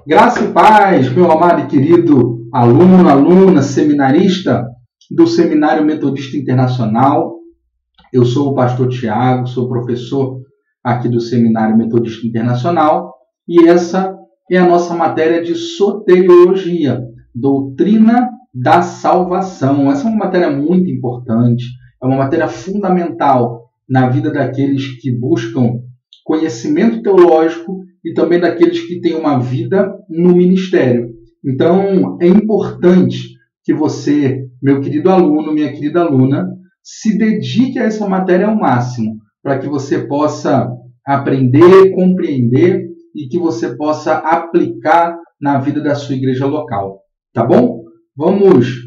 Graça e paz, meu amado e querido aluno, aluna, seminarista do Seminário Metodista Internacional. Eu sou o pastor Tiago, sou professor aqui do Seminário Metodista Internacional e essa é a nossa matéria de soteriologia, doutrina da salvação. Essa é uma matéria muito importante, é uma matéria fundamental na vida daqueles que buscam conhecimento teológico e também daqueles que têm uma vida no ministério. Então, é importante que você, meu querido aluno, minha querida aluna, se dedique a essa matéria ao máximo, para que você possa aprender, compreender e que você possa aplicar na vida da sua igreja local. Tá bom? Vamos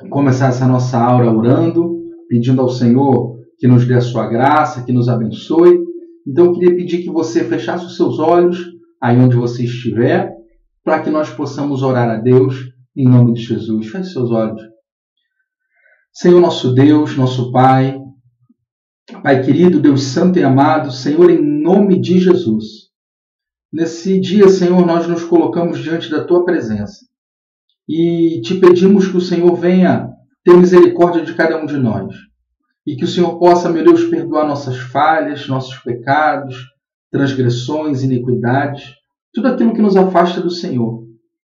começar essa nossa aula orando, pedindo ao Senhor que nos dê a sua graça, que nos abençoe. Então, eu queria pedir que você fechasse os seus olhos, aí onde você estiver, para que nós possamos orar a Deus, em nome de Jesus. Feche seus olhos. Senhor nosso Deus, nosso Pai, Pai querido, Deus santo e amado, Senhor, em nome de Jesus. Nesse dia, Senhor, nós nos colocamos diante da Tua presença e te pedimos que o Senhor venha ter misericórdia de cada um de nós. E que o Senhor possa, meu Deus, perdoar nossas falhas, nossos pecados, transgressões, iniquidades, tudo aquilo que nos afasta do Senhor.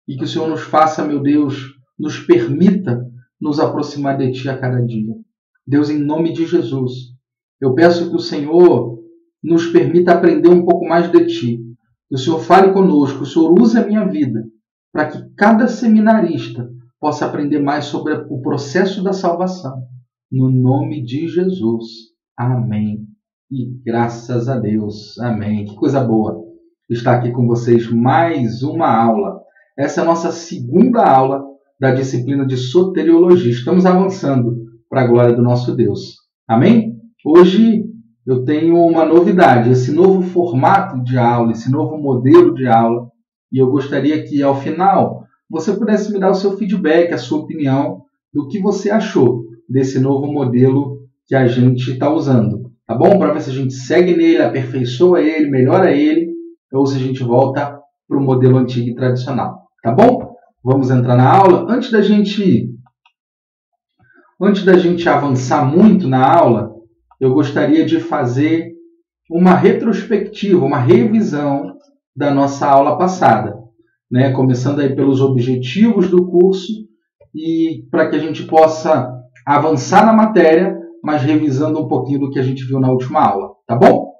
E que o Senhor nos faça, meu Deus, nos permita nos aproximar de Ti a cada dia. Deus, em nome de Jesus, eu peço que o Senhor nos permita aprender um pouco mais de Ti. Que o Senhor fale conosco, que o Senhor use a minha vida, para que cada seminarista possa aprender mais sobre o processo da salvação. No nome de Jesus. Amém. E graças a Deus. Amém. Que coisa boa estar aqui com vocês. Mais uma aula. Essa é a nossa segunda aula da disciplina de soteriologia. Estamos avançando para a glória do nosso Deus. Amém? Hoje eu tenho uma novidade. Esse novo formato de aula, esse novo modelo de aula. E eu gostaria que ao final você pudesse me dar o seu feedback, a sua opinião do que você achou desse novo modelo que a gente está usando, tá bom? Para ver se a gente segue nele, aperfeiçoa ele, melhora ele, ou se a gente volta para o modelo antigo e tradicional, tá bom? Vamos entrar na aula. Antes da gente avançar muito na aula, eu gostaria de fazer uma retrospectiva, uma revisão da nossa aula passada, né? Começando aí pelos objetivos do curso e para que a gente possa avançar na matéria, mas revisando um pouquinho do que a gente viu na última aula, tá bom?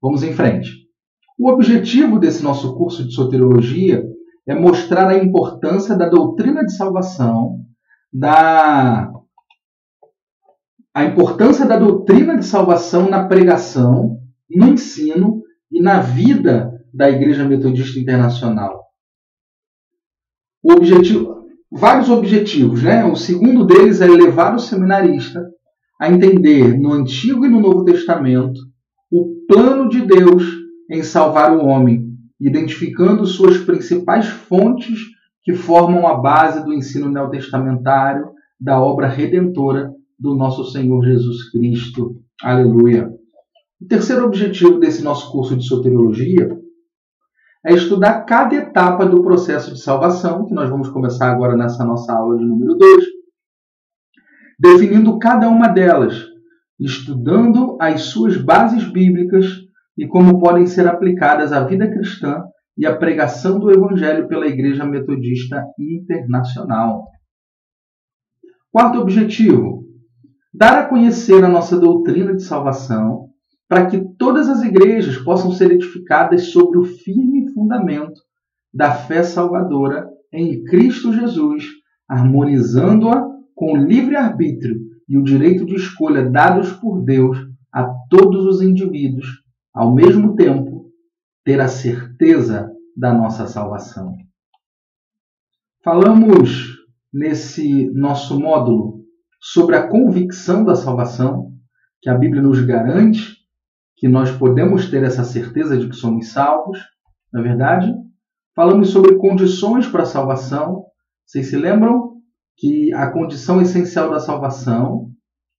Vamos em frente. O objetivo desse nosso curso de soteriologia é mostrar a importância da doutrina de salvação, a importância da doutrina de salvação na pregação, no ensino e na vida da Igreja Metodista Internacional. Vários objetivos, né? O segundo deles é levar o seminarista a entender no Antigo e no Novo Testamento o plano de Deus em salvar o homem, identificando suas principais fontes que formam a base do ensino neotestamentário da obra redentora do nosso Senhor Jesus Cristo. Aleluia! O terceiro objetivo desse nosso curso de soteriologia é estudar cada etapa do processo de salvação, que nós vamos começar agora nessa nossa aula de número 2, definindo cada uma delas, estudando as suas bases bíblicas e como podem ser aplicadas à vida cristã e à pregação do Evangelho pela Igreja Metodista Internacional. Quarto objetivo, dar a conhecer a nossa doutrina de salvação, para que todas as igrejas possam ser edificadas sobre o firme fundamento da fé salvadora em Cristo Jesus, harmonizando-a com o livre-arbítrio e o direito de escolha dados por Deus a todos os indivíduos, ao mesmo tempo, ter a certeza da nossa salvação. Falamos nesse nosso módulo sobre a convicção da salvação, que a Bíblia nos garante que nós podemos ter essa certeza de que somos salvos, não é verdade? Falamos sobre condições para a salvação. Vocês se lembram que a condição essencial da salvação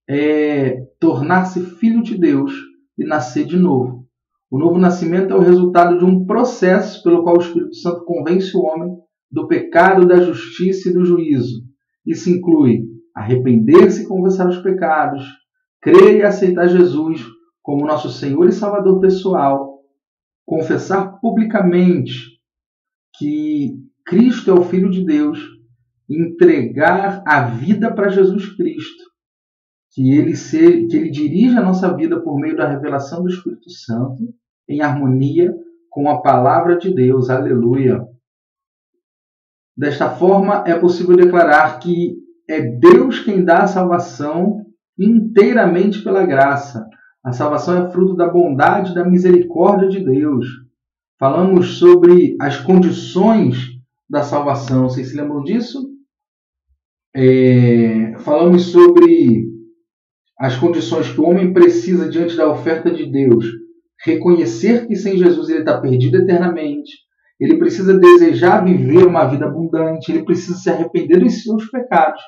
é tornar-se filho de Deus e nascer de novo. O novo nascimento é o resultado de um processo pelo qual o Espírito Santo convence o homem do pecado, da justiça e do juízo. Isso inclui arrepender-se e confessar os pecados, crer e aceitar Jesus como nosso Senhor e Salvador pessoal, confessar publicamente que Cristo é o Filho de Deus, entregar a vida para Jesus Cristo, que ele dirija a nossa vida por meio da revelação do Espírito Santo, em harmonia com a palavra de Deus. Aleluia! Desta forma, é possível declarar que é Deus quem dá a salvação inteiramente pela graça. A salvação é fruto da bondade e da misericórdia de Deus. Falamos sobre as condições da salvação. Vocês se lembram disso? Falamos sobre as condições que o homem precisa diante da oferta de Deus. Reconhecer que sem Jesus ele está perdido eternamente. Ele precisa desejar viver uma vida abundante. Ele precisa se arrepender dos seus pecados.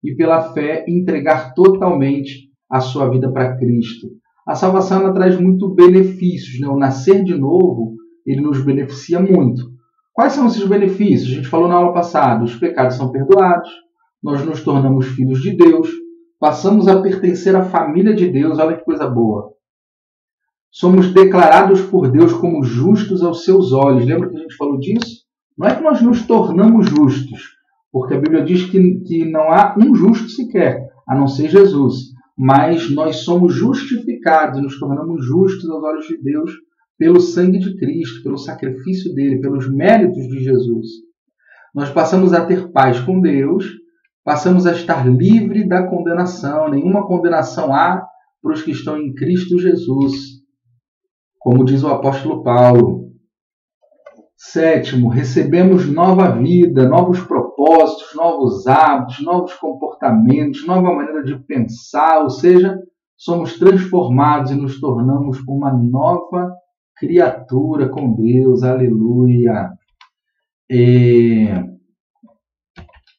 E pela fé entregar totalmente a sua vida para Cristo. A salvação ela traz muitos benefícios. Né? O nascer de novo, ele nos beneficia muito. Quais são esses benefícios? A gente falou na aula passada. Os pecados são perdoados. Nós nos tornamos filhos de Deus. Passamos a pertencer à família de Deus. Olha que coisa boa. Somos declarados por Deus como justos aos seus olhos. Lembra que a gente falou disso? Não é que nós nos tornamos justos, porque a Bíblia diz que não há um justo sequer, a não ser Jesus. Mas nós somos justificados, nos tornamos justos aos olhos de Deus pelo sangue de Cristo, pelo sacrifício dele, pelos méritos de Jesus. Nós passamos a ter paz com Deus, passamos a estar livre da condenação. Nenhuma condenação há para os que estão em Cristo Jesus. Como diz o apóstolo Paulo. 7, recebemos nova vida, novos propósitos, novos hábitos, novos comportamentos, nova maneira de pensar, ou seja, somos transformados e nos tornamos uma nova criatura com Deus. Aleluia!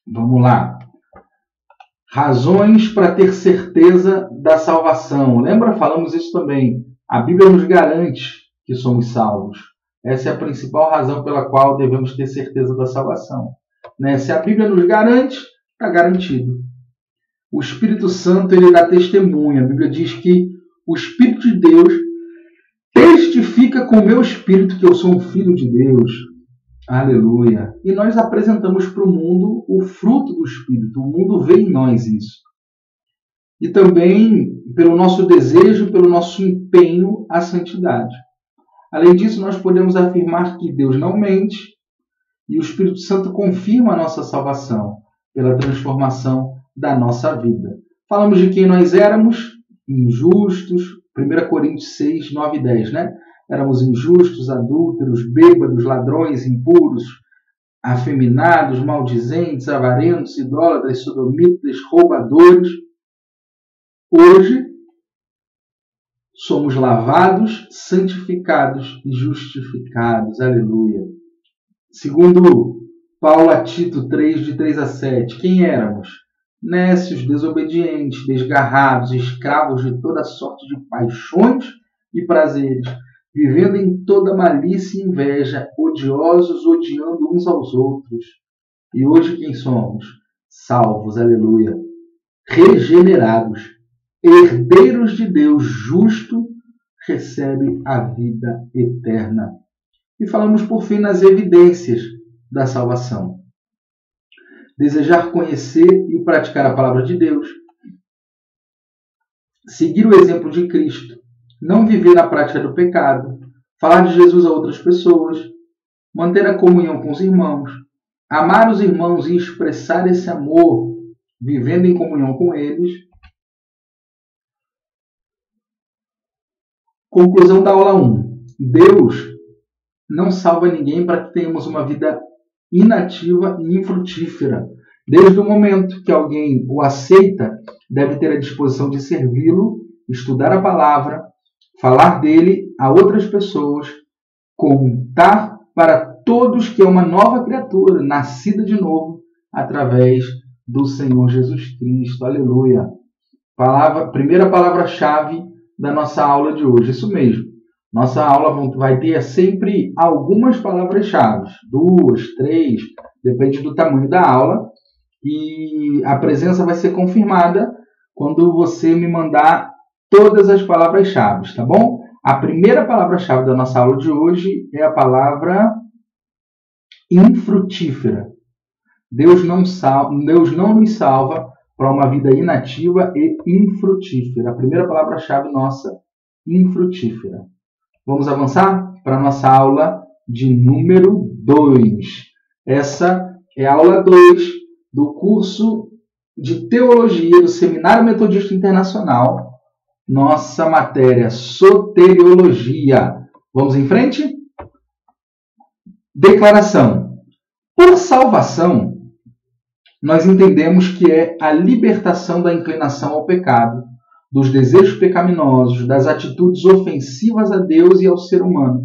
Vamos lá. Razões para ter certeza da salvação. Lembra? Falamos isso também. A Bíblia nos garante que somos salvos. Essa é a principal razão pela qual devemos ter certeza da salvação. Né? Se a Bíblia nos garante, está garantido. O Espírito Santo ele dá testemunho. A Bíblia diz que o Espírito de Deus testifica com o meu espírito que eu sou um filho de Deus. Aleluia. E nós apresentamos para o mundo o fruto do Espírito. O mundo vê em nós isso. E também pelo nosso desejo, pelo nosso empenho à santidade. Além disso, nós podemos afirmar que Deus não mente e o Espírito Santo confirma a nossa salvação pela transformação da nossa vida. Falamos de quem nós éramos, injustos, 1 Coríntios 6, 9 e 10, né? Éramos injustos, adúlteros, bêbados, ladrões, impuros, afeminados, maldizentes, avarentos, idólatras, sodomitas, roubadores. Hoje, somos lavados, santificados e justificados. Aleluia. Segundo Paulo a Tito 3, de 3 a 7. Quem éramos? Nécios, desobedientes, desgarrados, escravos de toda sorte de paixões e prazeres, vivendo em toda malícia e inveja, odiosos, odiando uns aos outros. E hoje quem somos? Salvos. Aleluia. Regenerados. Herdeiros de Deus justo, recebe a vida eterna. E falamos por fim nas evidências da salvação. Desejar conhecer e praticar a palavra de Deus. Seguir o exemplo de Cristo. Não viver na prática do pecado. Falar de Jesus a outras pessoas. Manter a comunhão com os irmãos. Amar os irmãos e expressar esse amor, vivendo em comunhão com eles. Conclusão da aula 1. Deus não salva ninguém para que tenhamos uma vida inativa e infrutífera. Desde o momento que alguém o aceita, deve ter a disposição de servi-lo, estudar a palavra, falar dele a outras pessoas, contar para todos que é uma nova criatura, nascida de novo, através do Senhor Jesus Cristo. Aleluia. Primeira palavra-chave da nossa aula de hoje. Isso mesmo. Nossa aula vai ter sempre algumas palavras-chave, 2, 3, depende do tamanho da aula. E a presença vai ser confirmada quando você me mandar todas as palavras-chave, tá bom? A primeira palavra-chave da nossa aula de hoje é a palavra infrutífera. Deus não nos salva para uma vida inativa e infrutífera. A primeira palavra-chave nossa, infrutífera. Vamos avançar para a nossa aula de número 2. Essa é a aula 2 do curso de Teologia do Seminário Metodista Internacional, nossa matéria Soteriologia. Vamos em frente? Declaração. Por salvação, nós entendemos que é a libertação da inclinação ao pecado, dos desejos pecaminosos, das atitudes ofensivas a Deus e ao ser humano.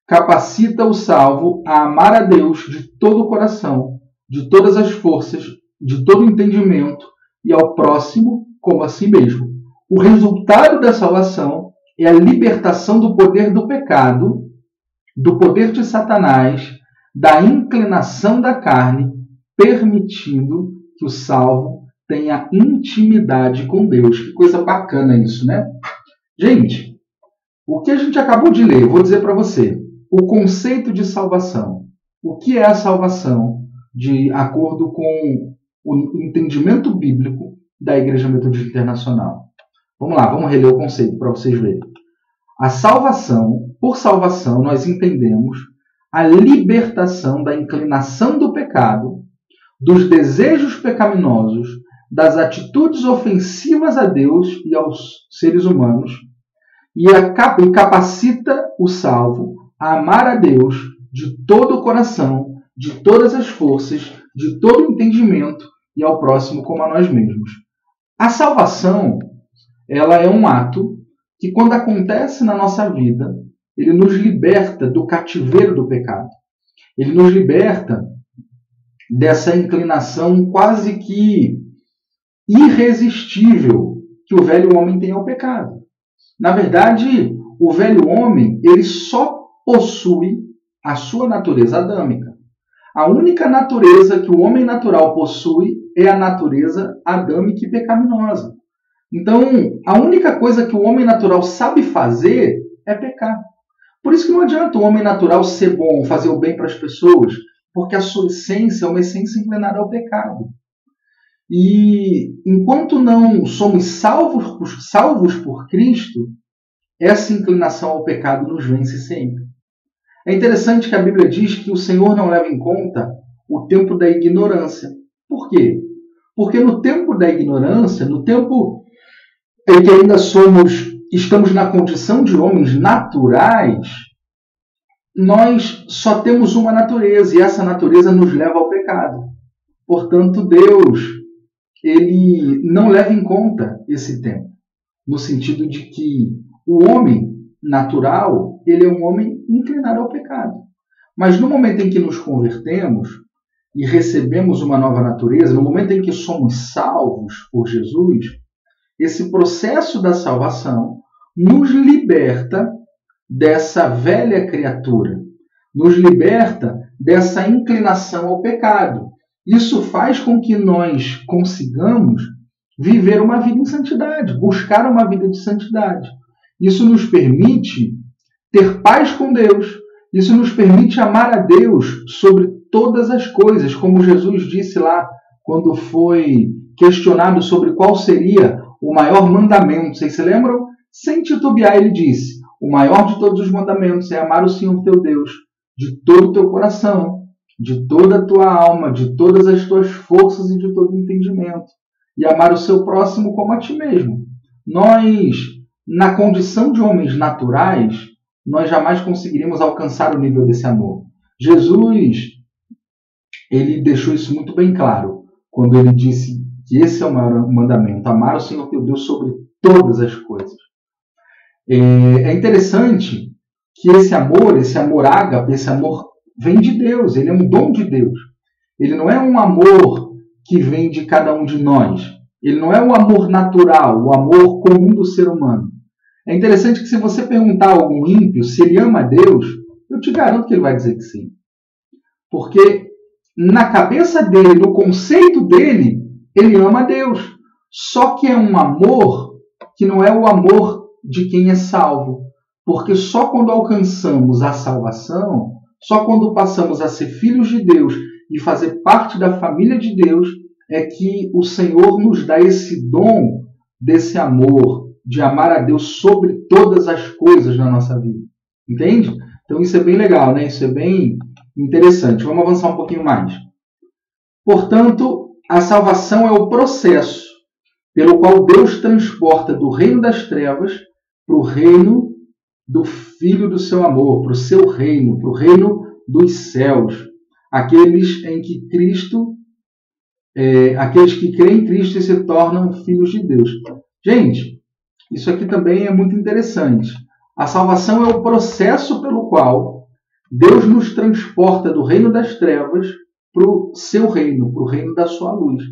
Capacita o salvo a amar a Deus de todo o coração, de todas as forças, de todo o entendimento e ao próximo como a si mesmo. O resultado da salvação é a libertação do poder do pecado, do poder de Satanás, da inclinação da carne, permitindo que o salvo tenha intimidade com Deus. Que coisa bacana isso, né? Gente, o que a gente acabou de ler, eu vou dizer para você, o conceito de salvação. O que é a salvação de acordo com o entendimento bíblico da Igreja Metodista Internacional? Vamos lá, vamos reler o conceito para vocês verem. A salvação, por salvação, nós entendemos a libertação da inclinação do pecado, dos desejos pecaminosos, das atitudes ofensivas a Deus e aos seres humanos, e capacita o salvo a amar a Deus de todo o coração, de todas as forças, de todo o entendimento e ao próximo como a nós mesmos. A salvação, ela é um ato que, quando acontece na nossa vida, ele nos liberta do cativeiro do pecado. Ele nos liberta dessa inclinação quase que irresistível que o velho homem tem ao pecado. Na verdade, o velho homem, ele só possui a sua natureza adâmica. A única natureza que o homem natural possui é a natureza adâmica e pecaminosa. Então, a única coisa que o homem natural sabe fazer é pecar. Por isso que não adianta o homem natural ser bom, fazer o bem para as pessoas, porque a sua essência é uma essência inclinada ao pecado. E enquanto não somos salvos por Cristo, essa inclinação ao pecado nos vence sempre. É interessante que a Bíblia diz que o Senhor não leva em conta o tempo da ignorância. Por quê? Porque no tempo da ignorância, no tempo em que ainda estamos na condição de homens naturais, nós só temos uma natureza, e essa natureza nos leva ao pecado. Portanto, Deus, ele não leva em conta esse tempo, no sentido de que o homem natural, ele é um homem inclinado ao pecado. Mas no momento em que nos convertemos e recebemos uma nova natureza, no momento em que somos salvos por Jesus, esse processo da salvação nos liberta dessa velha criatura, nos liberta dessa inclinação ao pecado. Isso faz com que nós consigamos viver uma vida em santidade, buscar uma vida de santidade. Isso nos permite ter paz com Deus. Isso nos permite amar a Deus sobre todas as coisas, como Jesus disse lá, quando foi questionado sobre qual seria o maior mandamento. Vocês se lembram? Sem titubear, ele disse: o maior de todos os mandamentos é amar o Senhor teu Deus de todo o teu coração, de toda a tua alma, de todas as tuas forças e de todo o entendimento, e amar o seu próximo como a ti mesmo. Nós, na condição de homens naturais, nós jamais conseguiríamos alcançar o nível desse amor. Jesus, ele deixou isso muito bem claro, quando ele disse que esse é o maior mandamento, amar o Senhor teu Deus sobre todas as coisas. É interessante que esse amor ágape, esse amor vem de Deus, ele é um dom de Deus. Ele não é um amor que vem de cada um de nós. Ele não é o amor natural, o amor comum do ser humano. É interessante que se você perguntar a algum ímpio se ele ama a Deus, eu te garanto que ele vai dizer que sim. Porque na cabeça dele, no conceito dele, ele ama a Deus. Só que é um amor que não é o amor de quem é salvo. Porque só quando alcançamos a salvação, só quando passamos a ser filhos de Deus e fazer parte da família de Deus, é que o Senhor nos dá esse dom desse amor, de amar a Deus sobre todas as coisas na nossa vida. Entende? Então isso é bem legal, né? Isso é bem interessante. Vamos avançar um pouquinho mais. Portanto, a salvação é o processo pelo qual Deus transporta do reino das trevas para o reino do Filho do seu amor, para o seu reino, para o reino dos céus. Aqueles em que Cristo, aqueles que creem em Cristo e se tornam filhos de Deus. Gente, isso aqui também é muito interessante. A salvação é o processo pelo qual Deus nos transporta do reino das trevas para o seu reino, para o reino da sua luz.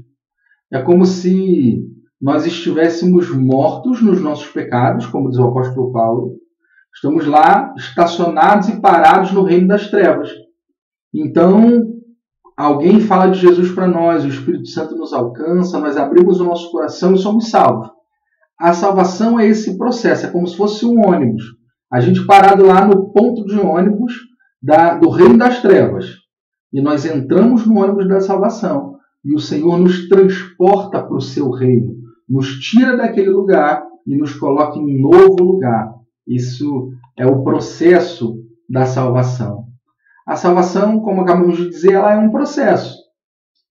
É como se nós estivéssemos mortos nos nossos pecados, como diz o apóstolo Paulo. Estamos lá estacionados e parados no reino das trevas. Então, alguém fala de Jesus para nós, o Espírito Santo nos alcança, nós abrimos o nosso coração e somos salvos. A salvação é esse processo, é como se fosse um ônibus. A gente parado lá no ponto de ônibus do reino das trevas. E nós entramos no ônibus da salvação. E o Senhor nos transporta para o seu reino. Nos tira daquele lugar e nos coloca em um novo lugar. Isso é o processo da salvação. A salvação, como acabamos de dizer, ela é um processo.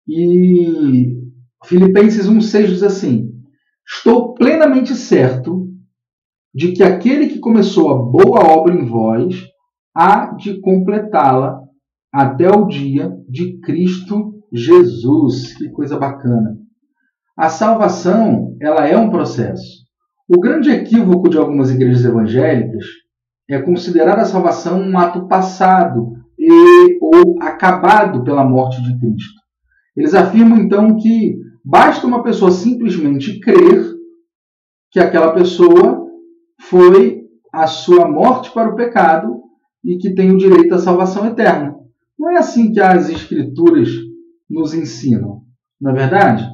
E Filipenses 1,6 diz assim: estou plenamente certo de que aquele que começou a boa obra em vós há de completá-la até o dia de Cristo Jesus. Que coisa bacana. A salvação, ela é um processo. O grande equívoco de algumas igrejas evangélicas é considerar a salvação um ato passado ou acabado pela morte de Cristo. Eles afirmam, então, que basta uma pessoa simplesmente crer que aquela pessoa foi a sua morte para o pecado e que tem o direito à salvação eterna. Não é assim que as Escrituras nos ensinam, não é verdade?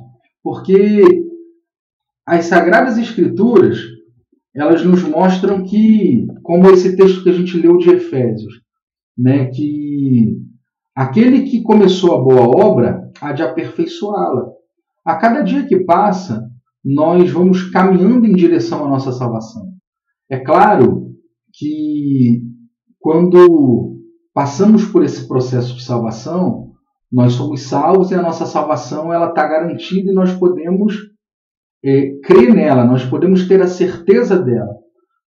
Porque as Sagradas Escrituras, elas nos mostram que, como esse texto que a gente leu de Efésios, né, que aquele que começou a boa obra há de aperfeiçoá-la. A cada dia que passa, nós vamos caminhando em direção à nossa salvação. É claro que quando passamos por esse processo de salvação, nós somos salvos e a nossa salvação está garantida e nós podemos crer nela, nós podemos ter a certeza dela,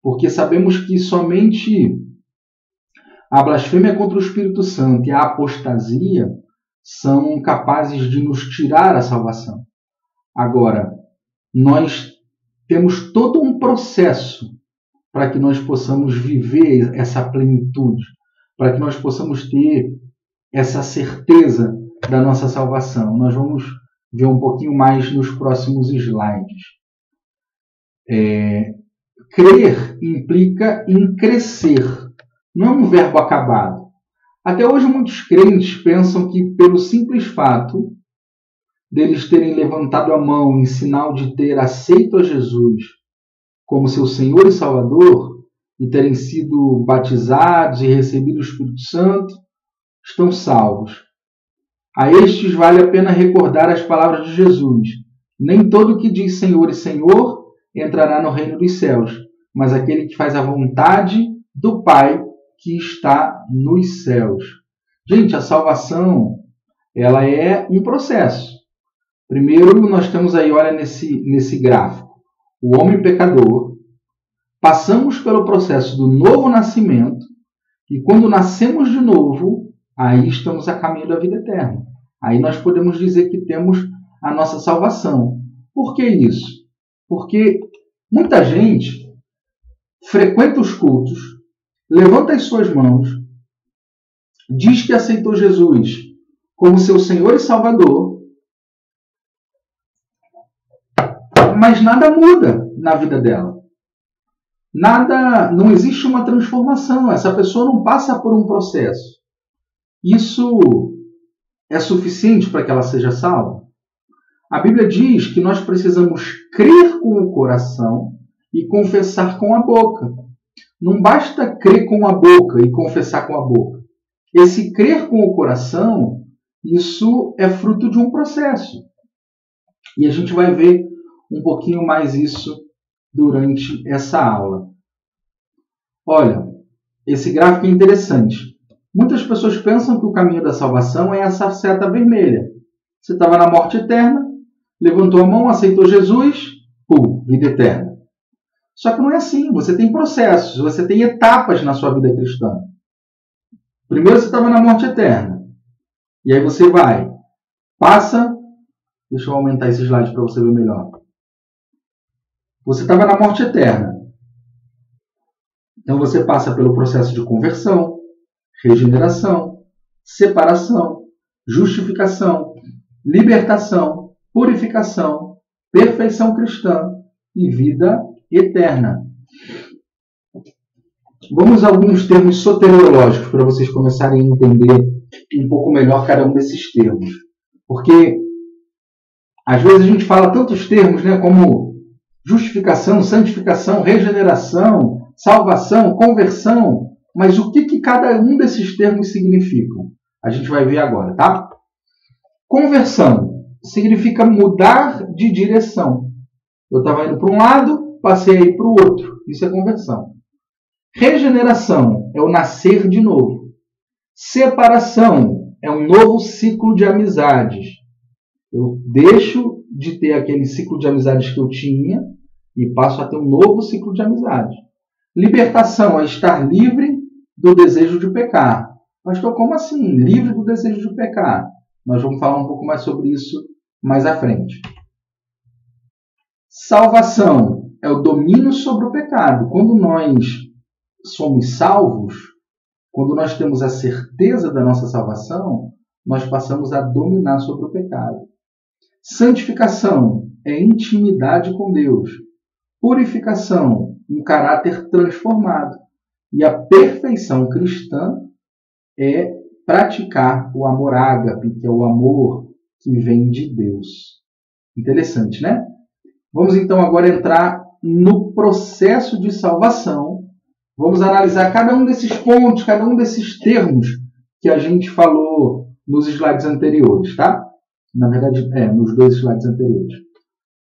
porque sabemos que somente a blasfêmia contra o Espírito Santo e a apostasia são capazes de nos tirar a salvação. Agora, nós temos todo um processo para que nós possamos viver essa plenitude, para que nós possamos ter essa certeza da nossa salvação. Nós vamos ver um pouquinho mais nos próximos slides. Crer implica em crescer, não é um verbo acabado. Até hoje muitos crentes pensam que pelo simples fato deles terem levantado a mão em sinal de ter aceito a Jesus como seu Senhor e Salvador e terem sido batizados e recebido o Espírito Santo, estão salvos. A estes vale a pena recordar as palavras de Jesus: nem todo que diz Senhor e Senhor entrará no reino dos céus, mas aquele que faz a vontade do Pai que está nos céus. Gente, a salvação, ela é um processo. Primeiro, nós temos aí, olha nesse gráfico, o homem pecador. Passamos pelo processo do novo nascimento e quando nascemos de novo, aí estamos a caminho da vida eterna. Aí nós podemos dizer que temos a nossa salvação. Por que isso? Porque muita gente frequenta os cultos, levanta as suas mãos, diz que aceitou Jesus como seu Senhor e Salvador, mas nada muda na vida dela. não existe uma transformação. Essa pessoa não passa por um processo. Isso é suficiente para que ela seja salva? A Bíblia diz que nós precisamos crer com o coração e confessar com a boca. Não basta crer com a boca e confessar com a boca. Esse crer com o coração, isso é fruto de um processo. E a gente vai ver um pouquinho mais isso durante essa aula. Olha, esse gráfico é interessante. Muitas pessoas pensam que o caminho da salvação é essa seta vermelha. Você estava na morte eterna, levantou a mão, aceitou Jesus, vida eterna. Só que não é assim. Você tem processos, você tem etapas na sua vida cristã. Primeiro você estava na morte eterna. E aí você passa. Deixa eu aumentar esse slide para você ver melhor. Você estava na morte eterna. Então você passa pelo processo de conversão, regeneração, separação, justificação, libertação, purificação, perfeição cristã e vida eterna. Vamos a alguns termos soteriológicos para vocês começarem a entender um pouco melhor cada um desses termos. Porque às vezes a gente fala tantos termos, né, como justificação, santificação, regeneração, salvação, conversão, mas o que cada um desses termos significam? A gente vai ver agora, tá? Conversão significa mudar de direção. Eu estava indo para um lado, passei a ir para o outro. Isso é conversão. Regeneração é o nascer de novo. Separação é um novo ciclo de amizades. Eu deixo de ter aquele ciclo de amizades que eu tinha e passo a ter um novo ciclo de amizades. Libertação é estar livre do desejo de pecar. Pastor, como assim? Livre do desejo de pecar? Nós vamos falar um pouco mais sobre isso mais à frente. Salvação é o domínio sobre o pecado. Quando nós somos salvos, quando nós temos a certeza da nossa salvação, nós passamos a dominar sobre o pecado. Santificação é intimidade com Deus. Purificação, um caráter transformado. E a perfeição cristã é praticar o amor ágape, que é o amor que vem de Deus. Interessante, né? Vamos então agora entrar no processo de salvação. Vamos analisar cada um desses pontos, cada um desses termos que a gente falou nos slides anteriores, tá? Na verdade, nos 2 slides anteriores.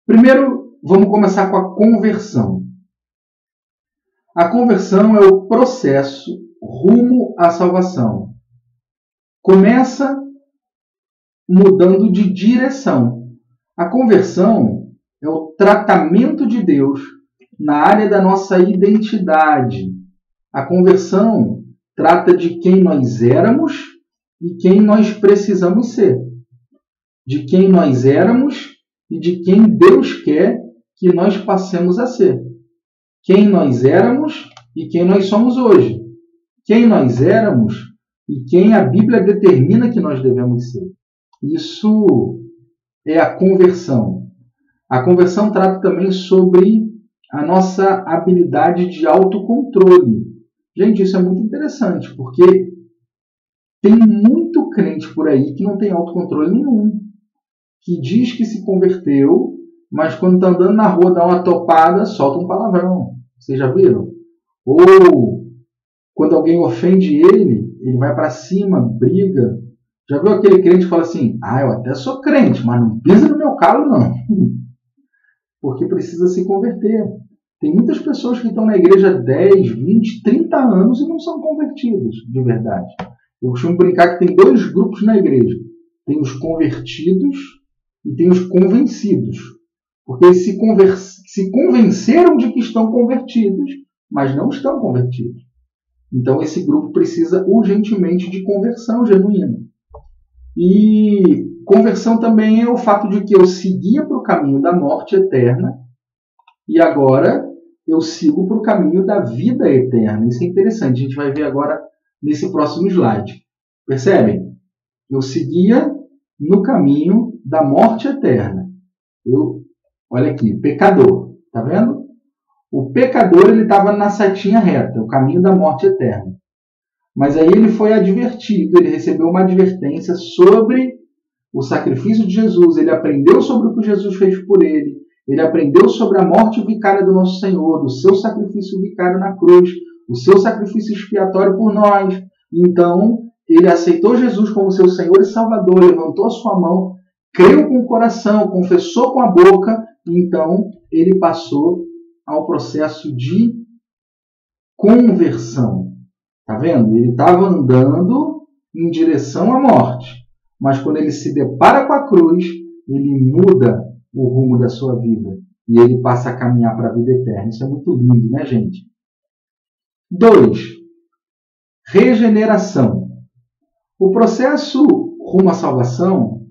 Primeiro, vamos começar com a conversão. A conversão é o processo rumo à salvação. Começa mudando de direção. A conversão é o tratamento de Deus na área da nossa identidade. A conversão trata de quem nós éramos e quem nós precisamos ser. De quem nós éramos e de quem Deus quer que nós passemos a ser. Quem nós éramos e quem nós somos hoje. Quem nós éramos e quem a Bíblia determina que nós devemos ser. Isso é a conversão. A conversão trata também sobre a nossa habilidade de autocontrole. Gente, isso é muito interessante, porque tem muito crente por aí que não tem autocontrole nenhum. Que diz que se converteu, mas quando está andando na rua, dá uma topada, solta um palavrão. Vocês já viram? Ou quando alguém ofende ele, ele vai para cima, briga. Já viu aquele crente que fala assim, eu até sou crente, mas não pisa no meu calo, não. Porque precisa se converter. Tem muitas pessoas que estão na igreja 10, 20, 30 anos e não são convertidas, de verdade. Eu costumo brincar que tem 2 grupos na igreja. Tem os convertidos e tem os convencidos. Porque eles se convenceram de que estão convertidos, mas não estão convertidos. Então esse grupo precisa urgentemente de conversão genuína. E conversão também é o fato de que eu seguia para o caminho da morte eterna e agora eu sigo para o caminho da vida eterna. Isso é interessante, a gente vai ver agora nesse próximo slide. Percebem? Eu seguia no caminho da morte eterna. Olha aqui, pecador, tá vendo? O pecador ele estava na setinha reta, o caminho da morte eterna. Mas aí ele foi advertido, ele recebeu uma advertência sobre o sacrifício de Jesus, ele aprendeu sobre o que Jesus fez por ele, ele aprendeu sobre a morte vicária do nosso Senhor, do seu sacrifício vicário na cruz, o seu sacrifício expiatório por nós. Então, ele aceitou Jesus como seu Senhor e Salvador, levantou a sua mão, creu com o coração, confessou com a boca, e então ele passou ao processo de conversão. Está vendo? Ele estava andando em direção à morte, mas quando ele se depara com a cruz, ele muda o rumo da sua vida e ele passa a caminhar para a vida eterna. Isso é muito lindo, né, gente? 2. Regeneração. O processo rumo à salvação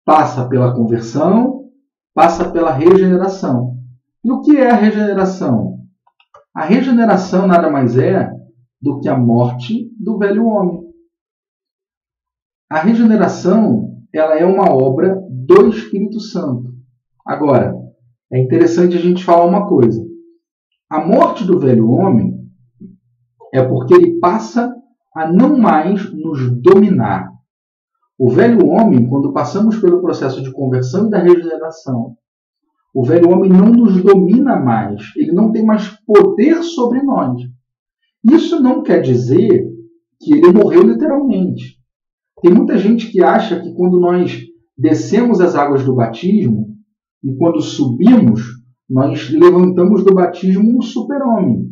passa pela conversão, passa pela regeneração. E o que é a regeneração? A regeneração nada mais é do que a morte do velho homem. A regeneração, ela é uma obra do Espírito Santo. Agora, é interessante a gente falar uma coisa. A morte do velho homem é porque ele passa a não mais nos dominar. O velho homem, quando passamos pelo processo de conversão e da regeneração, o velho homem não nos domina mais, ele não tem mais poder sobre nós. Isso não quer dizer que ele morreu literalmente. Tem muita gente que acha que quando nós descemos as águas do batismo e quando subimos, nós levantamos do batismo um super-homem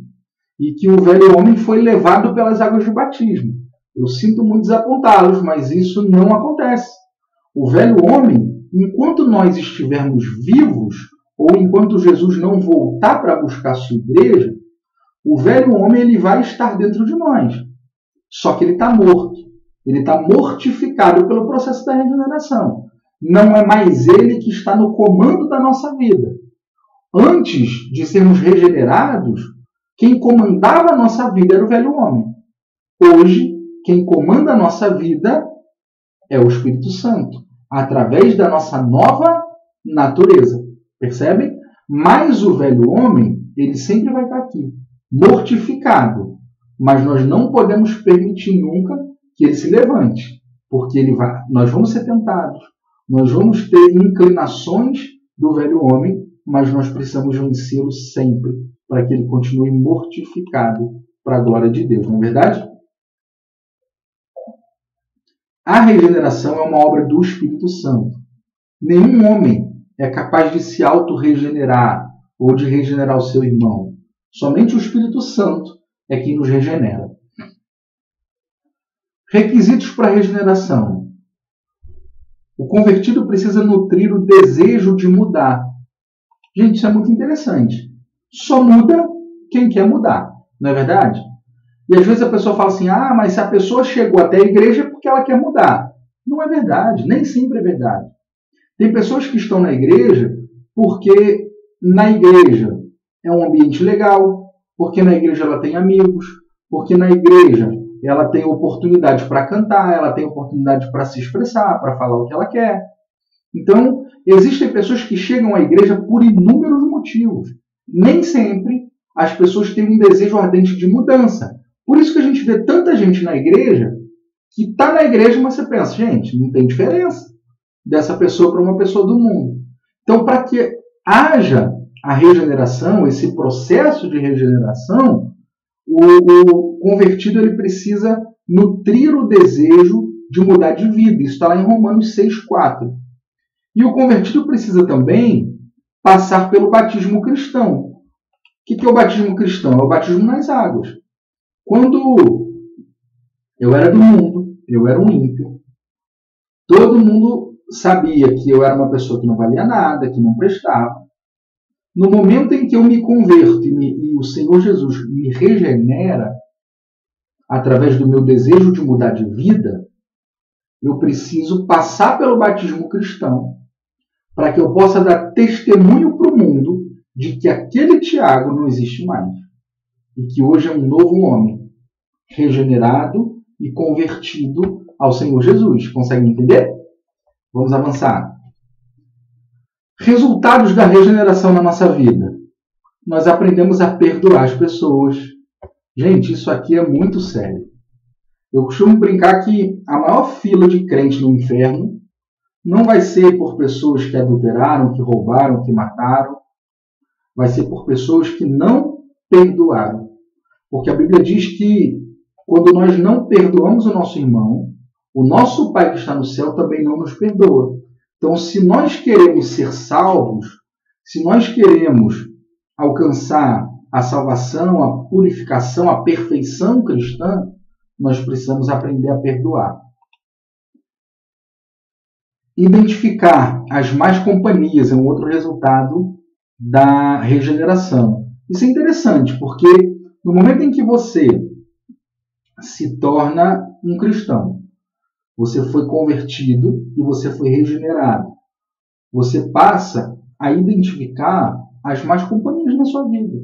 e que o velho homem foi levado pelas águas do batismo. Eu sinto muito desapontá-los, mas isso não acontece. O velho homem, enquanto nós estivermos vivos, ou enquanto Jesus não voltar para buscar a sua igreja, o velho homem ele vai estar dentro de nós. Só que ele está morto. Ele está mortificado pelo processo da regeneração. Não é mais ele que está no comando da nossa vida. Antes de sermos regenerados, quem comandava a nossa vida era o velho homem. Hoje, quem comanda a nossa vida é o Espírito Santo, através da nossa nova natureza. Percebem? Mas o velho homem, ele sempre vai estar aqui, mortificado. Mas nós não podemos permitir nunca que ele se levante, porque nós vamos ser tentados, nós vamos ter inclinações do velho homem, mas nós precisamos vencê-lo sempre, para que ele continue mortificado para a glória de Deus, não é verdade? A regeneração é uma obra do Espírito Santo. Nenhum homem é capaz de se auto-regenerar ou de regenerar o seu irmão. Somente o Espírito Santo é quem nos regenera. Requisitos para a regeneração. O convertido precisa nutrir o desejo de mudar. Gente, isso é muito interessante. Só muda quem quer mudar, não é verdade? E às vezes a pessoa fala assim, mas se a pessoa chegou até a igreja é porque ela quer mudar. Não é verdade, nem sempre é verdade. Tem pessoas que estão na igreja porque na igreja é um ambiente legal, porque na igreja ela tem amigos, porque na igreja ela tem oportunidade para cantar, ela tem oportunidade para se expressar, para falar o que ela quer. Então, existem pessoas que chegam à igreja por inúmeros motivos. Nem sempre as pessoas têm um desejo ardente de mudança. Por isso que a gente vê tanta gente na igreja que está na igreja, mas você pensa, gente, não tem diferença dessa pessoa para uma pessoa do mundo. Então, para que haja a regeneração, esse processo de regeneração, o convertido ele precisa nutrir o desejo de mudar de vida. Isso está lá em Romanos 6,4. E o convertido precisa também passar pelo batismo cristão. O que é o batismo cristão? É o batismo nas águas. Quando eu era do mundo, eu era um ímpio, todo mundo sabia que eu era uma pessoa que não valia nada, que não prestava. No momento em que eu me converto e o Senhor Jesus me regenera, através do meu desejo de mudar de vida, eu preciso passar pelo batismo cristão para que eu possa dar testemunho para o mundo de que aquele Tiago não existe mais. E que hoje é um novo homem, regenerado e convertido ao Senhor Jesus. Conseguem entender? Vamos avançar. Resultados da regeneração na nossa vida. nós aprendemos a perdoar as pessoas. Gente, isso aqui é muito sério. Eu costumo brincar que a maior fila de crente no inferno não vai ser por pessoas que adulteraram, que roubaram, que mataram. Vai ser por pessoas que não perdoaram. Porque a Bíblia diz que quando nós não perdoamos o nosso irmão, o nosso Pai que está no céu também não nos perdoa. Então, se nós queremos ser salvos, se nós queremos alcançar a salvação, a purificação, a perfeição cristã, nós precisamos aprender a perdoar. Identificar as más companhias é um outro resultado da regeneração. Isso é interessante, porque no momento em que você se torna um cristão, você foi convertido e você foi regenerado, você passa a identificar as más companhias na sua vida.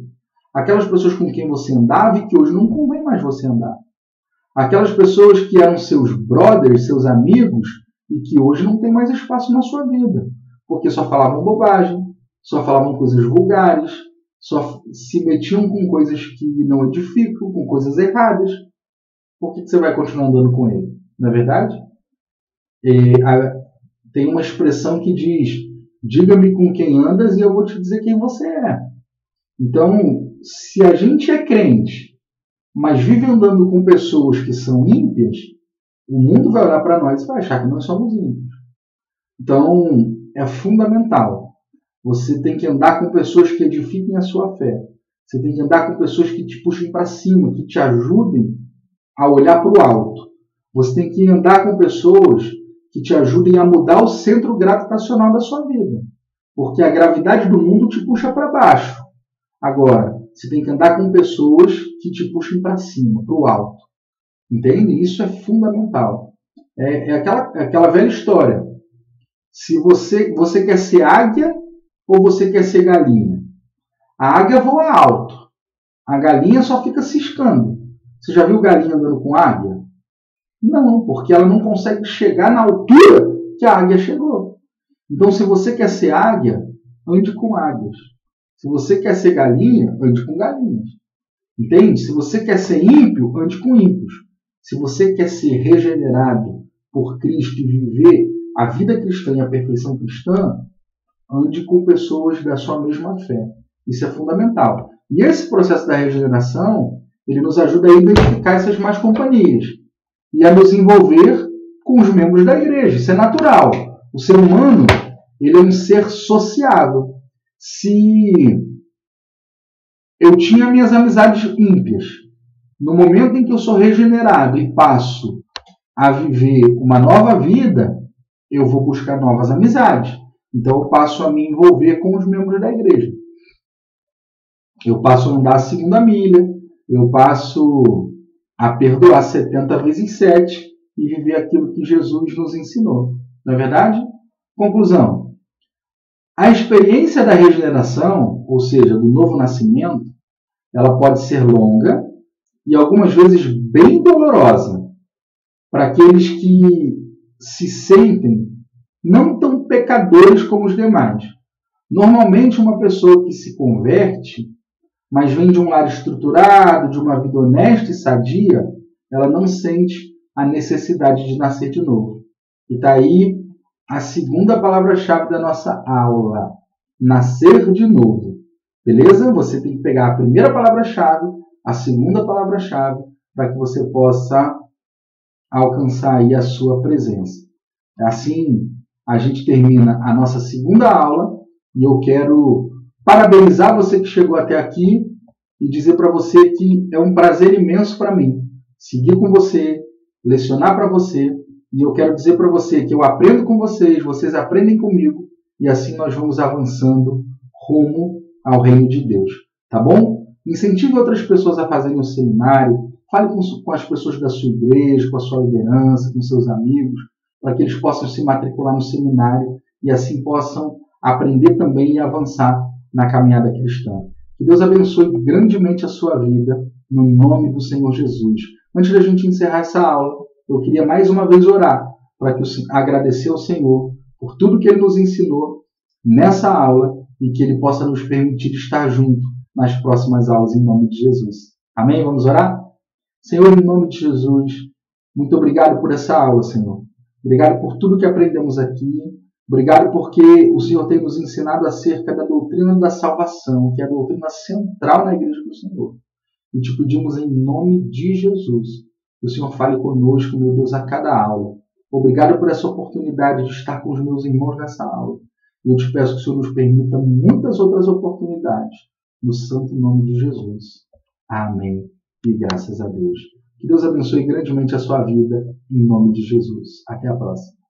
Aquelas pessoas com quem você andava e que hoje não convém mais você andar. Aquelas pessoas que eram seus brothers, seus amigos, e que hoje não tem mais espaço na sua vida, porque só falavam bobagem, só falavam coisas vulgares, só se metiam com coisas que não edificam, com coisas erradas. Por que você vai continuar andando com ele? Não é verdade? Tem uma expressão que diz: diga-me com quem andas e eu vou te dizer quem você é. Então, se a gente é crente, mas vive andando com pessoas que são ímpias, o mundo vai olhar para nós e vai achar que nós somos ímpios. Então, é fundamental. Você tem que andar com pessoas que edifiquem a sua fé. Você tem que andar com pessoas que te puxem para cima, que te ajudem a olhar para o alto. Você tem que andar com pessoas que te ajudem a mudar o centro gravitacional da sua vida. Porque a gravidade do mundo te puxa para baixo. Agora, você tem que andar com pessoas que te puxem para cima, para o alto. Entende? Isso é fundamental. É aquela velha história. Se você quer ser águia ou você quer ser galinha? A águia voa alto. A galinha só fica ciscando. Você já viu galinha andando com águia? Não, porque ela não consegue chegar na altura que a águia chegou. Então, se você quer ser águia, ande com águias. Se você quer ser galinha, ande com galinhas. Entende? Se você quer ser ímpio, ande com ímpios. Se você quer ser regenerado por Cristo e viver a vida cristã e a perfeição cristã, ande com pessoas da sua mesma fé. Isso é fundamental. E esse processo da regeneração, ele nos ajuda a identificar essas más companhias e a nos envolver com os membros da igreja. Isso é natural. O ser humano, ele é um ser sociável. Se eu tinha minhas amizades ímpias, no momento em que eu sou regenerado e passo a viver uma nova vida, eu vou buscar novas amizades. Então eu passo a me envolver com os membros da igreja. Eu passo a andar a segunda milha, eu passo a perdoar 70 vezes 7 e viver aquilo que Jesus nos ensinou. Não é verdade? Conclusão. A experiência da regeneração, ou seja, do novo nascimento, ela pode ser longa e algumas vezes bem dolorosa para aqueles que se sentem não tão pecadores como os demais. Normalmente, uma pessoa que se converte, mas vem de um lar estruturado, de uma vida honesta e sadia, ela não sente a necessidade de nascer de novo. E está aí a segunda palavra-chave da nossa aula: nascer de novo. Beleza? Você tem que pegar a primeira palavra-chave, a segunda palavra-chave, para que você possa alcançar aí a sua presença. Assim, a gente termina a nossa segunda aula e eu quero parabenizar você que chegou até aqui e dizer para você que é um prazer imenso para mim seguir com você, lecionar para você, e eu quero dizer para você que eu aprendo com vocês, vocês aprendem comigo, e assim nós vamos avançando rumo ao reino de Deus. Tá bom? Incentive outras pessoas a fazerem um seminário, fale com as pessoas da sua igreja, com a sua liderança, com seus amigos, para que eles possam se matricular no seminário e assim possam aprender também e avançar na caminhada cristã. Que Deus abençoe grandemente a sua vida, no nome do Senhor Jesus. Antes da gente encerrar essa aula, eu queria mais uma vez orar, para agradecer ao Senhor por tudo que Ele nos ensinou nessa aula e que Ele possa nos permitir estar junto nas próximas aulas, em nome de Jesus. Amém? Vamos orar? Senhor, em nome de Jesus, muito obrigado por essa aula, Senhor. Obrigado por tudo que aprendemos aqui. Obrigado porque o Senhor tem nos ensinado acerca da doutrina da salvação, que é a doutrina central na igreja do Senhor. E te pedimos em nome de Jesus que o Senhor fale conosco, meu Deus, a cada aula. Obrigado por essa oportunidade de estar com os meus irmãos nessa aula. E eu te peço que o Senhor nos permita muitas outras oportunidades, no santo nome de Jesus. Amém. E graças a Deus. Que Deus abençoe grandemente a sua vida, em nome de Jesus. Até a próxima.